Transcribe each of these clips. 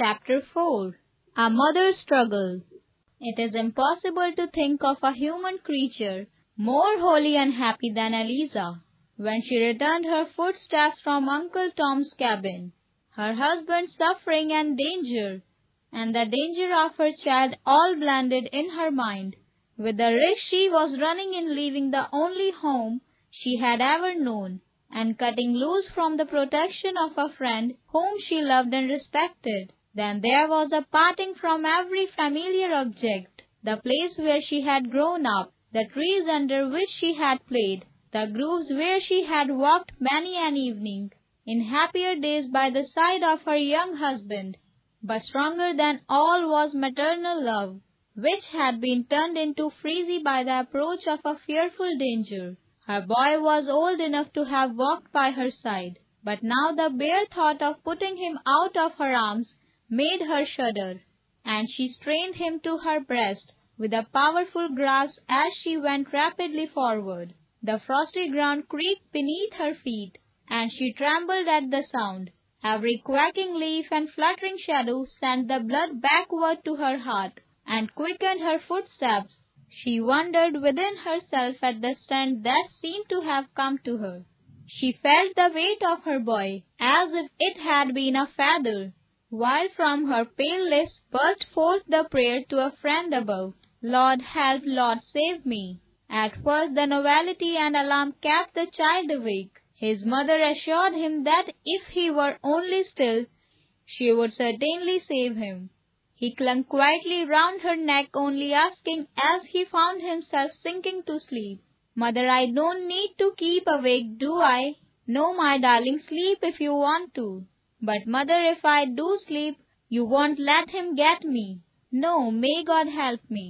Chapter 4. A Mother's Struggle. It is impossible to think of a human creature more holy and happy than Eliza when she returned her footsteps from Uncle Tom's cabin. Her husband suffering and danger, and the danger of her child all blended in her mind with the risk she was running in leaving the only home she had ever known, and cutting loose from the protection of a friend whom she loved and respected. Then there was a parting from every familiar object, the place where she had grown up, the trees under which she had played, the groves where she had walked many an evening, in happier days by the side of her young husband. But stronger than all was maternal love, which had been turned into frenzy by the approach of a fearful danger. Her boy was old enough to have walked by her side, but now the bare thought of putting him out of her arms made her shudder, and she strained him to her breast with a powerful grasp as she went rapidly forward. The frosty ground creaked beneath her feet, and she trembled at the sound. Every quaking leaf and fluttering shadow sent the blood backward to her heart and quickened her footsteps. She wondered within herself at the strength that seemed to have come to her. She felt the weight of her boy as if it had been a feather, while from her pale lips burst forth the prayer to a friend above, "Lord help, Lord save me." At first the novelty and alarm kept the child awake. His mother assured him that if he were only still, she would certainly save him. He clung quietly round her neck, only asking as he found himself sinking to sleep, "Mother, I don't need to keep awake, do I?" "No, my darling, sleep if you want to." "But mother, if I do sleep, you won't let him get me." "No, may God help me,"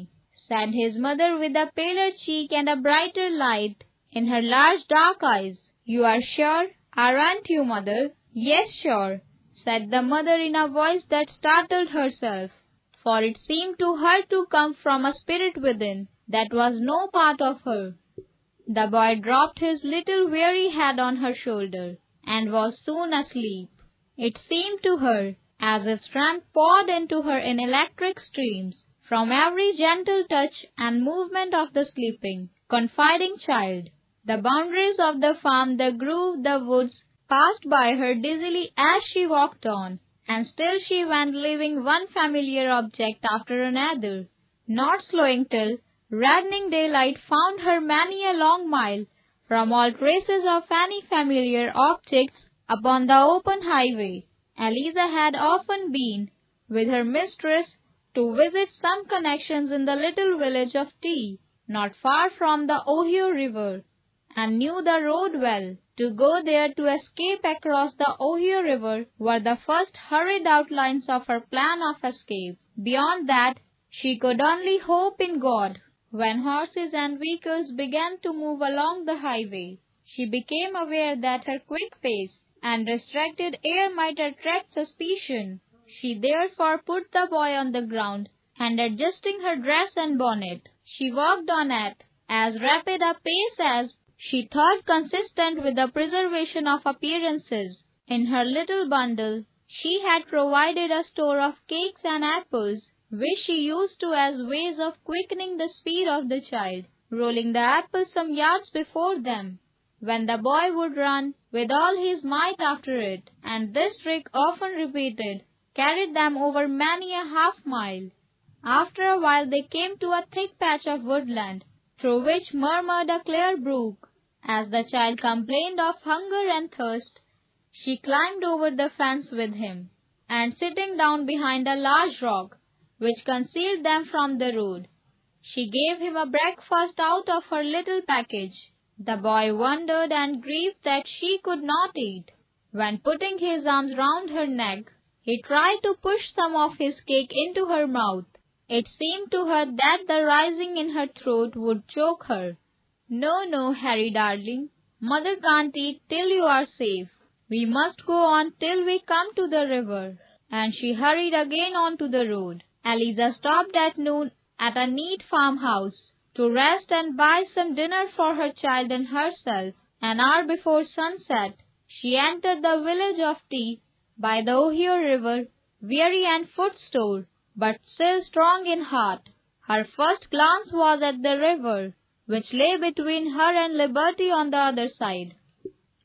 said his mother with a paler cheek and a brighter light in her large dark eyes. "You are sure, aren't you, mother?" "Yes, sure," said the mother in a voice that startled herself, for it seemed to her to come from a spirit within that was no part of her. The boy dropped his little weary head on her shoulder and was soon asleep. It seemed to her as if strength poured into her in electric streams from every gentle touch and movement of the sleeping, confiding child. The boundaries of the farm, the grove, the woods passed by her dizzily as she walked on, and still she went, leaving one familiar object after another, not slowing till reddening daylight found her many a long mile from all traces of any familiar objects upon the open highway. Eliza had often been with her mistress to visit some connections in the little village of T, not far from the Ohio River, and knew the road well. To go there to escape across the Ohio River were the first hurried outlines of her plan of escape. Beyond that, she could only hope in God. When horses and vehicles began to move along the highway, she became aware that her quick pace and distracted air might attract suspicion. She therefore put the boy on the ground, and adjusting her dress and bonnet, she walked on at as rapid a pace as she thought consistent with the preservation of appearances. In her little bundle, she had provided a store of cakes and apples, which she used to as ways of quickening the speed of the child, rolling the apples some yards before them, when the boy would run with all his might after it, and this trick often repeated carried them over many a half-mile. After a while they came to a thick patch of woodland, through which murmured a clear brook. As the child complained of hunger and thirst, she climbed over the fence with him, and sitting down behind a large rock, which concealed them from the road, she gave him a breakfast out of her little package. The boy wondered and grieved that she could not eat. When putting his arms round her neck, he tried to push some of his cake into her mouth. It seemed to her that the rising in her throat would choke her. "No, no, Harry darling, mother can't eat till you are safe. We must go on till we come to the river." And she hurried again on to the road. Eliza stopped at noon at a neat farmhouse to rest and buy some dinner for her child and herself. An hour before sunset, she entered the village of T by the Ohio River, weary and footsore, but still strong in heart. Her first glance was at the river, which lay between her and liberty on the other side.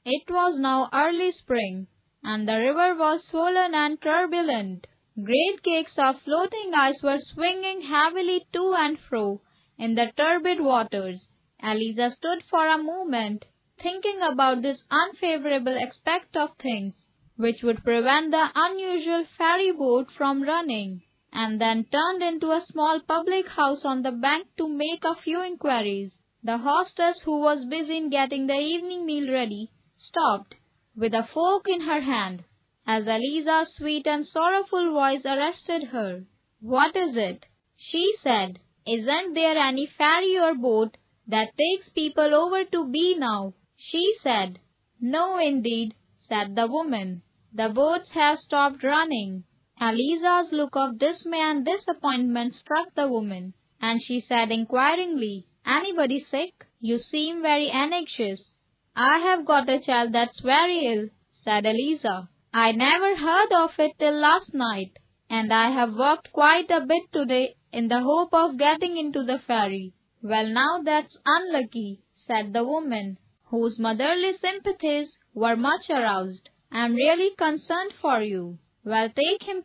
It was now early spring, and the river was swollen and turbulent. Great cakes of floating ice were swinging heavily to and fro in the turbid waters. Eliza stood for a moment, thinking about this unfavorable aspect of things, which would prevent the unusual ferry boat from running, and then turned into a small public house on the bank to make a few inquiries. The hostess, who was busy in getting the evening meal ready, stopped, with a fork in her hand, as Eliza's sweet and sorrowful voice arrested her. "What is it?" she said. "Isn't there any ferry or boat that takes people over to B now?" she said. "No, indeed," said the woman. "The boats have stopped running." Eliza's look of dismay and disappointment struck the woman, and she said inquiringly, "Anybody sick? You seem very anxious." "I have got a child that's very ill," said Eliza. "I never heard of it till last night, and I have walked quite a bit today in the hope of getting into the ferry." "Well, now that's unlucky," said the woman, whose motherly sympathies were much aroused. "I'm really concerned for you." Well, take him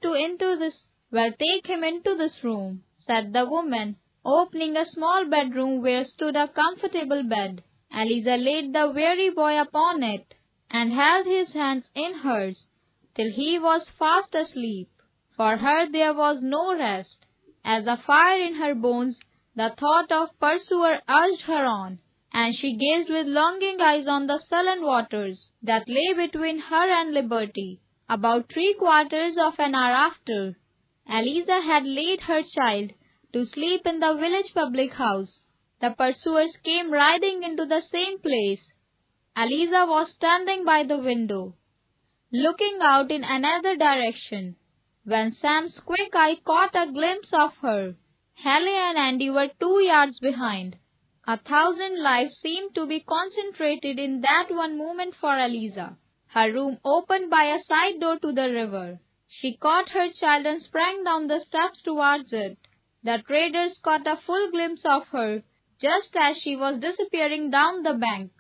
into this room," said the woman, opening a small bedroom where stood a comfortable bed. Eliza laid the weary boy upon it, and held his hands in hers till he was fast asleep. For her there was no rest. As a fire in her bones, the thought of pursuer urged her on, and she gazed with longing eyes on the sullen waters that lay between her and liberty. About 3/4 of an hour after, Eliza had laid her child to sleep in the village public house. The pursuers came riding into the same place. Eliza was standing by the window, looking out in another direction, when Sam's quick eye caught a glimpse of her. Hallie and Andy were 2 yards behind. 1,000 lives seemed to be concentrated in that one moment for Eliza. Her room opened by a side door to the river. She caught her child and sprang down the steps towards it. The traders caught a full glimpse of her just as she was disappearing down the bank,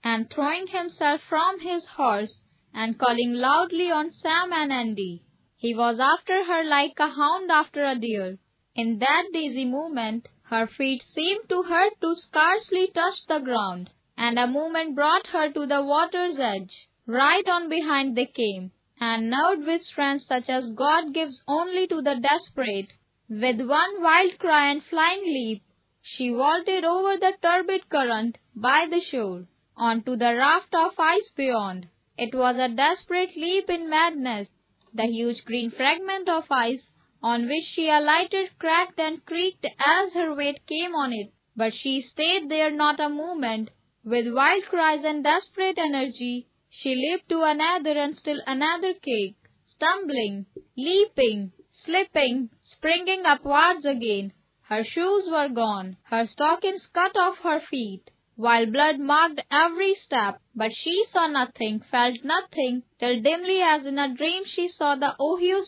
and throwing himself from his horse and calling loudly on Sam and Andy, he was after her like a hound after a deer. In that dizzy moment, her feet seemed to her to scarcely touch the ground, and a movement brought her to the water's edge. Right on behind they came, and nerved with strength such as God gives only to the desperate, with one wild cry and flying leap, she vaulted over the turbid current by the shore, onto the raft of ice beyond. It was a desperate leap in madness. The huge green fragment of ice on which she alighted cracked and creaked as her weight came on it, but she stayed there not a moment. With wild cries and desperate energy, she leaped to another and still another cake, stumbling, leaping, slipping, springing upwards again. Her shoes were gone, her stockings cut off her feet, while blood marked every step, but she saw nothing, felt nothing, till dimly as in a dream she saw the Ohio